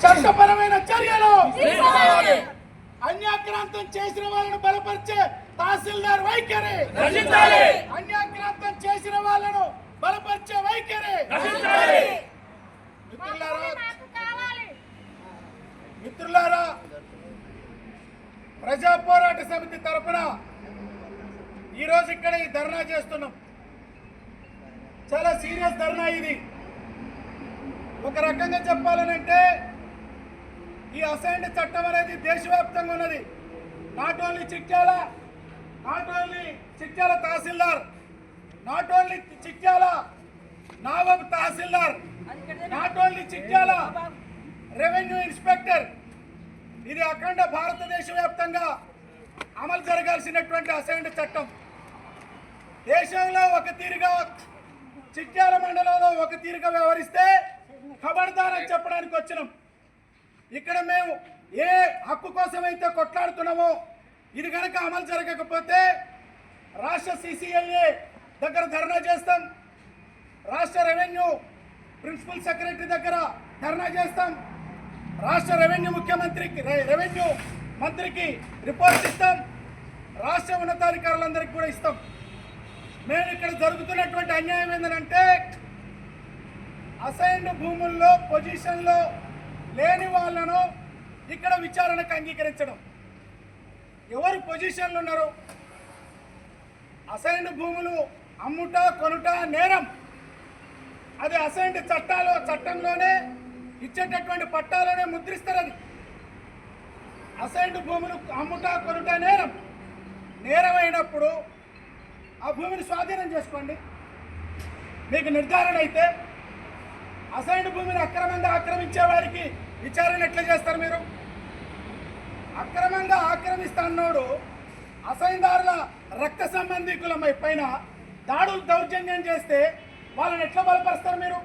చట్టపరమైన చర్యలు అన్యాక్రాంతం చేసిన వాళ్ళను బలపరిచే తహసీల్దార్ వైఖరి, అన్యాక్రాంతం చేసిన వాళ్ళను బలపరిచే వైఖరి. మిత్రులారా, ప్రజా పోరాట సమితి తరఫున ఈరోజు ఇక్కడ ఈ ధర్నా చేస్తున్నాం. చాలా సీరియస్ ధర్నా ఇది. ఒక రకంగా చెప్పాలనంటే ఈ అసైన్డ్ చట్టం అనేది దేశవ్యాప్తంగా ఉన్నది. Not only Chityala tahsildar, not only Chityala naib tahsildar, not only Chityala revenue inspector, ఇది అఖండ భారతదేశ వ్యాప్తంగా అమలు జరగాల్సినటువంటి అసైన్డ్ చట్టం. దేశంలో ఒక తీరుగా, చిట్యాల మండలంలో ఒక తీరుగా వ్యవహరిస్తే ఖబర్దార్ అని చెప్పడానికి వచ్చినాం. ఇక్కడ మేము ఏ హక్కు కోసమైతే కొట్లాడుతున్నామో ఇది కనుక అమలు జరగకపోతే రాష్ట్ర CCLA దగ్గర ధర్నా చేస్తాం, రాష్ట్ర రెవెన్యూ ప్రిన్సిపల్ సెక్రటరీ దగ్గర ధర్నా చేస్తాం, రాష్ట్ర రెవెన్యూ మంత్రికి రిపోర్ట్ ఇస్తాం, రాష్ట్ర ఉన్నతాధికారులందరికీ కూడా ఇస్తాం. మేము ఇక్కడ జరుగుతున్నటువంటి అన్యాయం ఏంటంటే అసైన్డ్ భూముల్లో పొజిషన్లో లేని వాళ్ళను ఇక్కడ విచారణకు అంగీకరించడం. ఎవరు పొజిషన్లు ఉన్నారు? అసైన్డ్ భూములు అమ్ముట కొనుట నేరం. అది అసైన్డ్ చట్టంలోనే ఇచ్చేటటువంటి పట్టాలోనే ముద్రిస్తారు. అది అసైన్డ్ భూములు అమ్ముట కొనుట నేరం. నేరమైనప్పుడు ఆ భూమిని స్వాధీనం చేసుకోండి. మీకు నిర్ధారణ అయితే అసైన్డ్ భూమిని అక్రమంగా ఆక్రమించే వారికి విచారణ ఎట్లా చేస్తారు? మీరు అక్రమంగా ఆక్రమిస్తాన్నోడు అసైన్దారుల రక్త సంబంధికుల పైన దౌర్జన్యం చేస్తే వాళ్ళని ఎట్లా బలపరుస్తారు? మీరు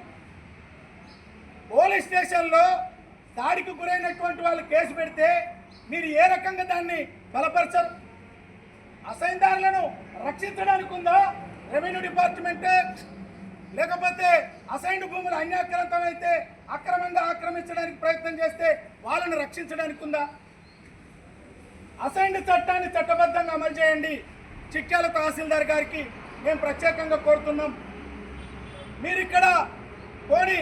పోలీస్ స్టేషన్లో దాడికి గురైనటువంటి వాళ్ళు కేసు పెడితే మీరు ఏ రకంగా దాన్ని బలపరచరు? అసైన్దారులను రక్షించడానికి ఉందా రెవెన్యూ డిపార్ట్మెంటే? లేకపోతే అసైన్డ్ భూములు అన్యాక్రాంతం అయితే అక్రమంగా ఆక్రమించడానికి ప్రయత్నం చేస్తే వాళ్ళను రక్షించడానికి ఉందా? అసైన్డ్ చట్టాన్ని చట్టబద్ధంగా అమలు చేయండి. చిట్యాల తహసీల్దార్ గారికి మేము ప్రత్యేకంగా కోరుతున్నాం. మీరు ఇక్కడ పోనీ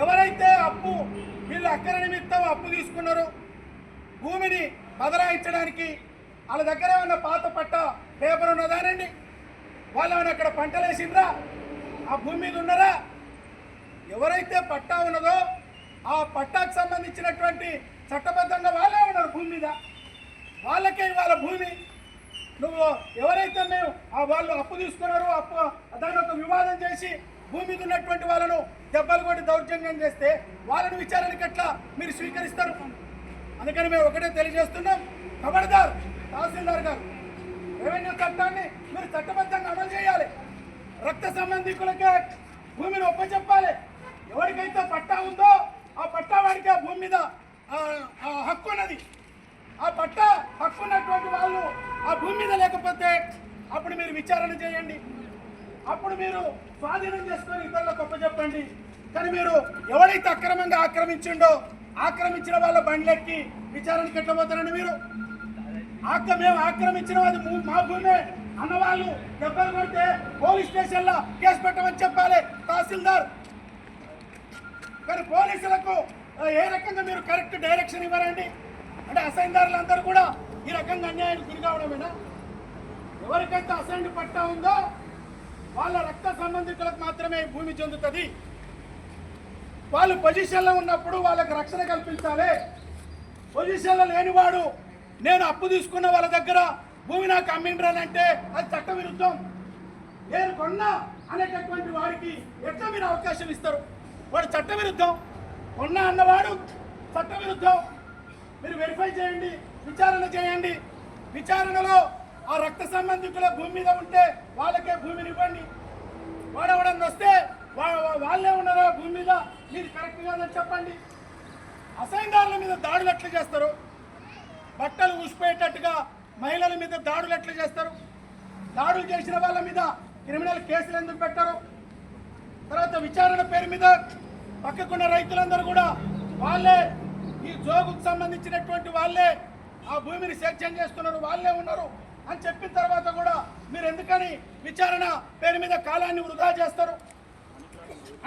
ఎవరైతే వీళ్ళు అక్కర నిమిత్తం అప్పు తీసుకున్నారో భూమిని బదలాయించడానికి వాళ్ళ దగ్గర ఏమన్నా పాత పట్ట పేపర్ ఉన్నదానండి? వాళ్ళు ఏమైనా అక్కడ పంటలు వేసిండ్రా? ఆ భూమి మీద ఉన్నారా? ఎవరైతే పట్టా ఉన్నదో ఆ పట్టాకు సంబంధించినటువంటి చట్టబద్ధంగా వాళ్ళే ఉన్నారు భూమి మీద. వాళ్ళకే వాళ్ళ భూమి. నువ్వు ఎవరైతే వాళ్ళు అప్పు తీసుకున్నారో దాన్ని ఒక వివాదం చేసి భూమి మీద ఉన్నటువంటి వాళ్ళను దెబ్బలు కొట్టి దౌర్జన్యం చేస్తే వాళ్ళను విచారణకి ఎట్లా మీరు స్వీకరిస్తారు? అందుకని మేము ఒకటే తెలియజేస్తున్నాం, ఖబర్దార్ తహసీల్దార్ గారు, రెవెన్యూ చట్టాన్ని మీరు చట్టబద్ధంగా అమలు చేయాలి. రక్త సంబంధికులకే భూమిని ఒప్పచెప్పాలి. ఎవరికైతే పట్టా ఉందో ఆ పట్టా వాడికి ఆ భూమి మీద హక్కు ఉన్నది. ఆ పట్టా హక్కు ఉన్నటువంటి వాళ్ళు ఆ భూమి మీద లేకపోతే అప్పుడు మీరు విచారణ చేయండి. అప్పుడు మీరు స్వాధీనం చేసుకొని ఇతరులకు ఒప్పచెప్పండి. కానీ మీరు ఎవరైతే అక్రమంగా ఆక్రమించిన వాళ్ళ బండ్లెక్కి విచారణకి ఎట్లా పోతారండి? మీరు మేము ఆక్రమించిన అది మా భూమే అన్నవాళ్ళు దెబ్బలు కొడితే పోలీస్ స్టేషన్లో కేసు పెట్టమని చెప్పాలి తహసీల్దార్. కానీ పోలీసులకు ఏ రకంగా మీరు కరెక్ట్ డైరెక్షన్ ఇవ్వరండి? అంటే అసైన్దారులందరూ కూడా ఈ రకంగా అన్యాయానికి గురి కావడమేనా? ఎవరికైతే అసైన్డ్ పట్టా ఉందో వాళ్ళ రక్త సంబంధికులకు మాత్రమే భూమి చెందుతుంది. వాళ్ళు పొజిషన్లో ఉన్నప్పుడు వాళ్ళకి రక్షణ కల్పించాలి. పొజిషన్లో లేనివాడు నేను అప్పు తీసుకున్న వాళ్ళ దగ్గర భూమి నాకు అమ్మిండ్రానంటే అది చట్ట విరుద్ధం. నేను కొన్నా అనేటటువంటి వాడికి ఎట్లా మీరు అవకాశం ఇస్తారు? వాడు చట్ట విరుద్ధం. కొన్నా అన్నవాడు చట్ట విరుద్ధం. మీరు వెరిఫై చేయండి, విచారణ చేయండి. విచారణలో ఆ రక్త సంబంధికుల భూమి మీద ఉంటే వాళ్ళకే భూమిని ఇవ్వండి. వాడెవడన్నా వస్తే వాళ్ళే ఉన్నారా భూమి మీద, మీరు కరెక్ట్ కాదని చెప్పండి. అసైన్దారుల మీద దాడులు ఎట్లా చేస్తారు? బట్టలు ఊసిపోయేటట్టుగా మహిళల మీద దాడులు ఎట్లా చేస్తారు? దాడులు చేసిన వాళ్ళ మీద క్రిమినల్ కేసులు ఎందుకు పెట్టరు? తర్వాత విచారణ పేరు మీద పక్కకున్న రైతులందరూ కూడా వాళ్ళే జోగుకు సంబంధించినటువంటి వాళ్ళే ఆ భూమిని సేద్యం చేస్తున్నారు, వాళ్ళే ఉన్నారు అని చెప్పిన తర్వాత కూడా మీరు ఎందుకని విచారణ పేరు మీద కాలాన్ని వృధా చేస్తారు?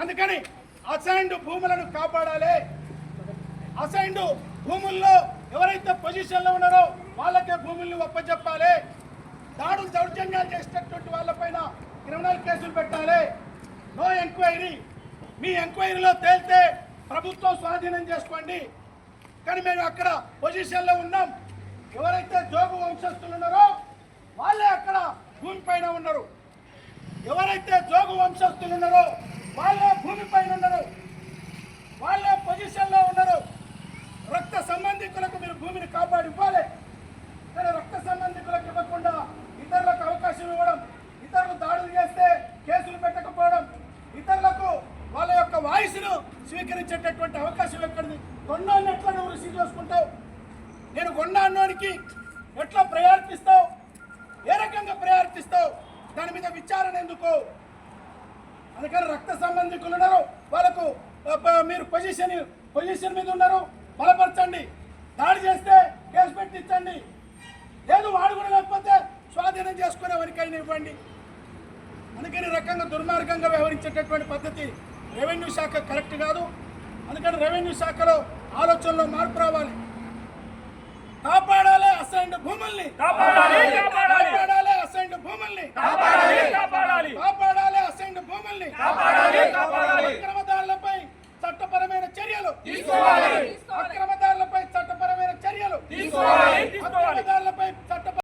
అందుకని అసైన్డ్ భూములను కాపాడాలి. అసైన్డ్ భూముల్లో ఎవరైతే పొజిషన్లో ఉన్నారో వాళ్ళకే భూముల్ని ఒప్పచెప్పాలి. దాడులు దౌర్జన్యాలు చేసినటువంటి వాళ్ళపైన క్రిమినల్ కేసులు పెట్టాలి. No enquiry. మీ ఎంక్వైరీలో తేలితే ప్రభుత్వం స్వాధీనం చేసుకోండి. కానీ మేము అక్కడ పొజిషన్లో ఉన్నాం. ఎవరైతే జోగు వంశస్థులు ఉన్నారో వాళ్ళే అక్కడ భూమి పైన ఉన్నారు. ఎవరైతే జోగు వంశస్థులు ఉన్నారో వాళ్ళే భూమి పైన ఉన్నారు, వాళ్ళే పొజిషన్లో ఉన్నారు. రక్త సంబంధికులకు మీరు భూమిని కాపాడి ఇవ్వాలి. కానీ రక్త సంబంధికులకు ఇవ్వకుండా ఇతరులకు అవకాశం ఇవ్వడం, ఇతరులు దాడులు చేస్తే కేసులు పెట్టకపోవడం, ఇతరులకు వాళ్ళ యొక్క వాయిస్ను స్వీకరించేటటువంటి అవకాశం ఎక్కడిది? కొన్నాళ్ళు ఎట్లా నువ్వు రిసీవ్ చేసుకుంటావు? నేను కొన్నాన్నోనికి ఎట్లా ప్రయారిటిస్తావు? ఏ రకంగా ప్రయారిటిస్తావు? దాని మీద విచారణ ఎందుకు? అందుకని రక్త సంబంధికులు ఉన్నారు, వాళ్ళకు మీరు పొజిషన్ మీద ఉన్నారు, బలపరచండి. దాడి చేస్తే కేసు పెట్టించండి. లేదు వాడు కూడా లేకపోతే స్వాధీనం చేసుకునే వరకైనా ఇవ్వండి. అందుకని రకంగా దుర్మార్గంగా వ్యవహరించేటటువంటి పద్ధతి రెవెన్యూ శాఖ కరెక్ట్ కాదు. అందుకని రెవెన్యూ శాఖలో ఆలోచనలో మార్పు రావాలి. కాపాడాలి అసైన్డ్ భూముల్ని, కాపాడాలి అసైన్డ్ భూముల్ని.